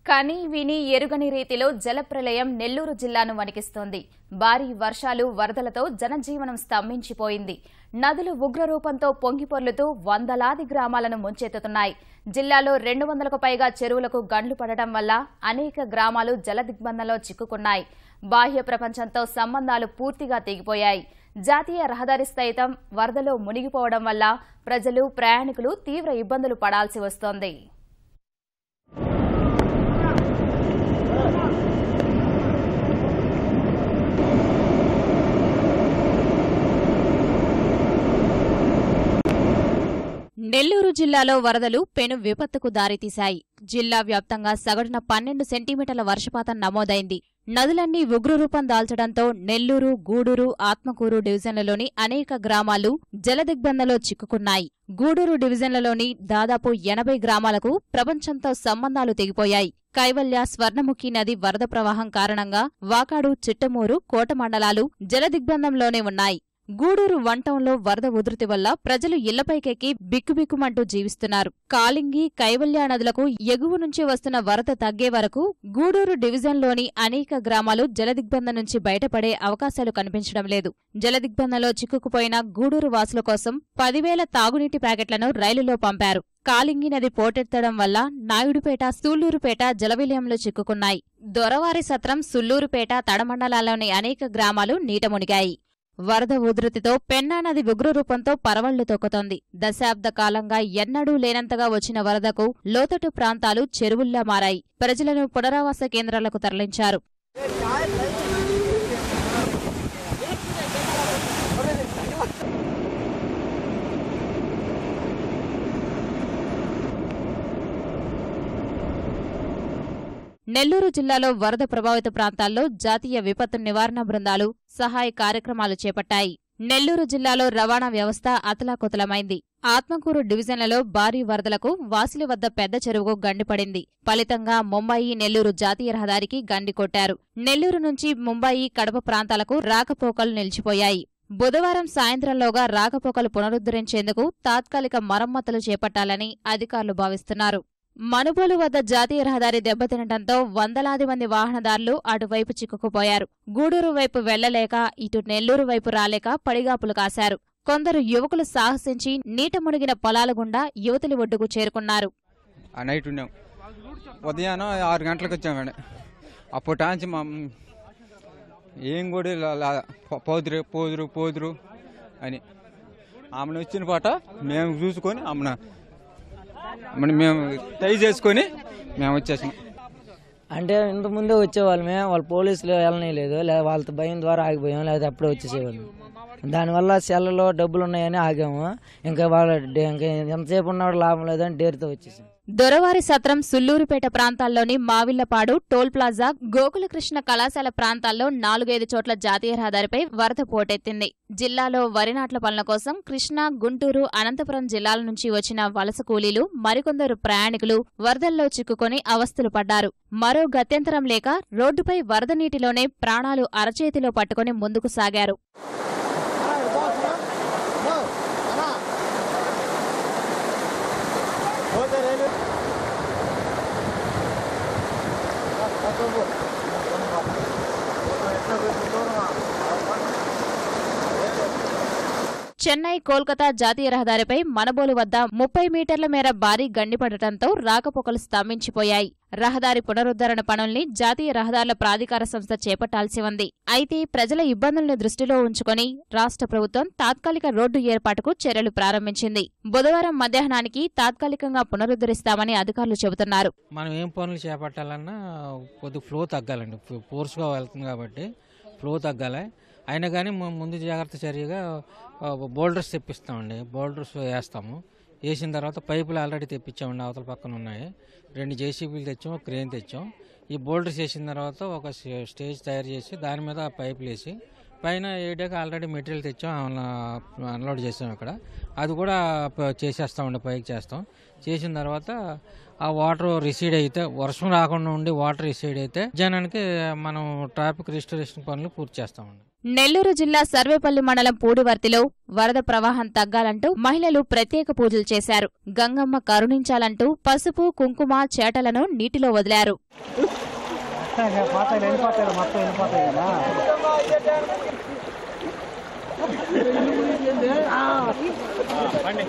కని విని ఎరుగని రీతిలో జలప్రలయం నెల్లూరు జిల్లాను వణికిస్తోంది. భారీ వర్షాలు వరదలతో జనజీవనం స్తంభించిపోయింది. నదులు ఉగ్రరూపంతో పొంగిపొర్లుతూ వందలాది గ్రామాలను ముంచెత్తుతున్నాయి. జిల్లాలో 200కు పైగా చెరువులకు గండ్లు పడటం వల్ల అనేక గ్రామాలు జలదిగ్బంధంలో చిక్కుకున్నాయి. బాహ్య ప్రపంచంతో సంబంధాలు పూర్తిగా తెగిపోయాయి. జాతీయ రహదారి సైతం వరదలో మునిగిపోవడం వల్ల ప్రజలు, ప్రయాణికులు తీవ్ర ఇబ్బందులు పడాల్సి వస్తోంది. నెల్లూరు జిల్లాలో వరదలు పెను విపత్తుకు దారితీశాయి. జిల్లా వ్యాప్తంగా సగటున 12 సెంటీమీటర్ల వర్షపాతం నమోదైంది. నదులన్నీ ఉగ్రరూపం దాల్చడంతో నెల్లూరు, గూడూరు, ఆత్మకూరు డివిజన్లలోని అనేక గ్రామాలు జలదిగ్బంధంలో చిక్కుకున్నాయి. గూడూరు డివిజన్లలోని దాదాపు 80 గ్రామాలకు ప్రపంచంతో సంబంధాలు తెగిపోయాయి. కైవల్య, స్వర్ణముఖి నది వరద ప్రవాహం కారణంగా వాకాడు, చిట్టమూరు, కోట మండలాలు జలదిగ్బంధంలోనే ఉన్నాయి. గూడూరు వంటంలో వరద ఉధృతి వల్ల ప్రజలు ఇళ్లపైకెక్కి బిక్కుబిక్కుమంటూ జీవిస్తున్నారు. కాలింగి, కైవల్య నదులకు ఎగువ నుంచి వస్తున్న వరద తగ్గే వరకు గూడూరు డివిజన్లోని అనేక గ్రామాలు జలదిగ్బంధం నుంచి బయటపడే అవకాశాలు కనిపించడం లేదు. జలదిగ్బంధంలో చిక్కుకుపోయిన గూడూరు వాసుల కోసం 10,000 తాగునీటి ప్యాకెట్లను రైలులో పంపారు. కాలింగి నది పోటెత్తడం వల్ల నాయుడుపేట, సూళ్లూరుపేట జలవిలయంలో చిక్కుకున్నాయి. దొరవారి సత్రం, సుళ్లూరుపేట తడమండలాల్లోని అనేక గ్రామాలు నీట మునిగాయి. వరద ఉధృతితో పెన్నా నది ఉగ్రరూపంతో పరవళ్లు తొక్కుతోంది. దశాబ్ద కాలంగా ఎన్నడూ లేనంతగా వచ్చిన వరదకు లోతట్టు ప్రాంతాలు చెరువుల్లా మారాయి. ప్రజలను పునరావాస కేంద్రాలకు తరలించారు. నెల్లూరు జిల్లాలో వరద ప్రభావిత ప్రాంతాల్లో జాతీయ విపత్తు నివారణ బృందాలు సహాయ కార్యక్రమాలు చేపట్టాయి. నెల్లూరు జిల్లాలో రవాణా వ్యవస్థ అతలాకుతలమైంది. ఆత్మకూరు డివిజన్లలో భారీ వరదలకు వాసిలి వద్ద పెద్ద చెరువుకు గండిపడింది. ఫలితంగా ముంబాయి, నెల్లూరు జాతీయ రహదారికి గండి కొట్టారు. నెల్లూరు నుంచి ముంబాయి, కడప ప్రాంతాలకు రాకపోకలు నిలిచిపోయాయి. బుధవారం సాయంత్రంలోగా రాకపోకలు పునరుద్ధరించేందుకు తాత్కాలిక మరమ్మతులు చేపట్టాలని అధికారులు భావిస్తున్నారు. మనుబోలు వద్ద జాతీయ రహదారి దెబ్బతినడంతో వందలాది మంది వాహనదారులు అటువైపు చిక్కుకుపోయారు. గూడూరు వైపు వెళ్లలేక ఇటు నెల్లూరు వైపు రాలేక పడిగాపులు కాశారు. కొందరు యువకులు సాహసించి నీట మునిగిన పొలాల గుండా యువతలి ఒడ్డుకు చేరుకున్నారు. నైట్ ఉన్నాం, ఉదయాన్నం 6 గంటలకు వచ్చామండి. అప్పటి మా ఏం కూడా పోదురు అని ఆమెను వచ్చిన పాట మేము చూసుకొని మేము టై చేసుకొని మేము వచ్చేసాం. అంటే ఇంత ముందే వచ్చేవాళ్ళమే, వాళ్ళు పోలీసులు వెళ్ళనీయలేదు, వాళ్ళతో భయం ద్వారా ఆగిపోయాం, లేదా అప్పుడే వచ్చేసేవాళ్ళం. దానివల్ల సెల్లలో డబ్బులు ఉన్నాయని ఆగాము. ఇంకా ఎంతసేపు ఉన్నాడు లాభం లేదని డేరుతో వచ్చేసాం. దొరవారి సత్రం, సుళ్లూరుపేట ప్రాంతాల్లోని మావిళ్లపాడు, టోల్ ప్లాజా, గోకులకృష్ణ కళాశాల ప్రాంతాల్లో 4-5 చోట్ల జాతీయ రహదారిపై వరద పోటెత్తింది. జిల్లాలో వరి నాట్ల పనుల కోసం కృష్ణా, గుంటూరు, అనంతపురం జిల్లాల నుంచి వచ్చిన వలస కూలీలు, మరికొందరు ప్రయాణికులు వరదల్లో చిక్కుకొని అవస్థలు పడ్డారు. మరో గత్యంతరం లేక రోడ్డుపై వరద నీటిలోనే ప్రాణాలు అరచేతిలో పట్టుకుని ముందుకు సాగారు. చెన్నై, కోల్కతా జాతీయ రహదారిపై మనబోలు వద్ద 30 మీటర్ల మేర భారీ గండిపడటంతో రాకపోకలు స్తంభించిపోయాయి. రహదారి పునరుద్ధరణ పనుల్ని జాతీయ రహదారుల ప్రాధికార సంస్థ చేపట్టాల్సి ఉంది. అయితే ప్రజల ఇబ్బందుల్ని దృష్టిలో ఉంచుకొని రాష్ట్ర ప్రభుత్వం తాత్కాలిక రోడ్డు ఏర్పాటుకు చర్యలు ప్రారంభించింది. బుధవారం మధ్యాహ్నానికి తాత్కాలికంగా పునరుద్ధరిస్తామని అధికారులు చెబుతున్నారు. మనం ఏం పనులు చేపట్టాలన్నా కొద్దిగా ఫ్లో తగ్గాలండి. ఫోర్స్గా వెళ్తుంది కాబట్టి ఫ్లో తగ్గాలి. అయినా కానీ ముందు జాగ్రత్త చర్యగా బోల్డర్స్ తెప్పిస్తామండి. బోల్డర్స్ వేస్తాము. వేసిన తర్వాత పైపులు ఆల్రెడీ తెప్పించామండి, అవతల పక్కన ఉన్నాయి. 2 జేసీబీలు తెచ్చాం, ఒక క్రేన్ తెచ్చాం. ఈ బోల్డర్స్ వేసిన తర్వాత ఒక స్టేజ్ తయారు చేసి దాని మీద పైపులు వేసి పైన ఏడాక ఆల్రెడీ మెటీరియల్ తెచ్చాం, అన్లోడ్ చేసాం ఇక్కడ. అది కూడా చేసేస్తామండి, పైకి చేస్తాం. చేసిన తర్వాత ఆ వాటర్ రిసీడ్ అయితే, వర్షం రాకుండా ఉండి వాటర్ రిసీడ్ అయితే జనానికి మనం ట్రాఫిక్ రిస్టరేషన్ పనులు పూర్తి చేస్తామండి. నెల్లూరు జిల్లా సర్వేపల్లి మండలం పూడివర్తిలో వరద ప్రవాహం తగ్గాలంటూ మహిళలు ప్రత్యేక పూజలు చేశారు. గంగమ్మ కరుణించాలంటూ పసుపు, కుంకుమ, చేటలను నీటిలో వదిలారు. పండి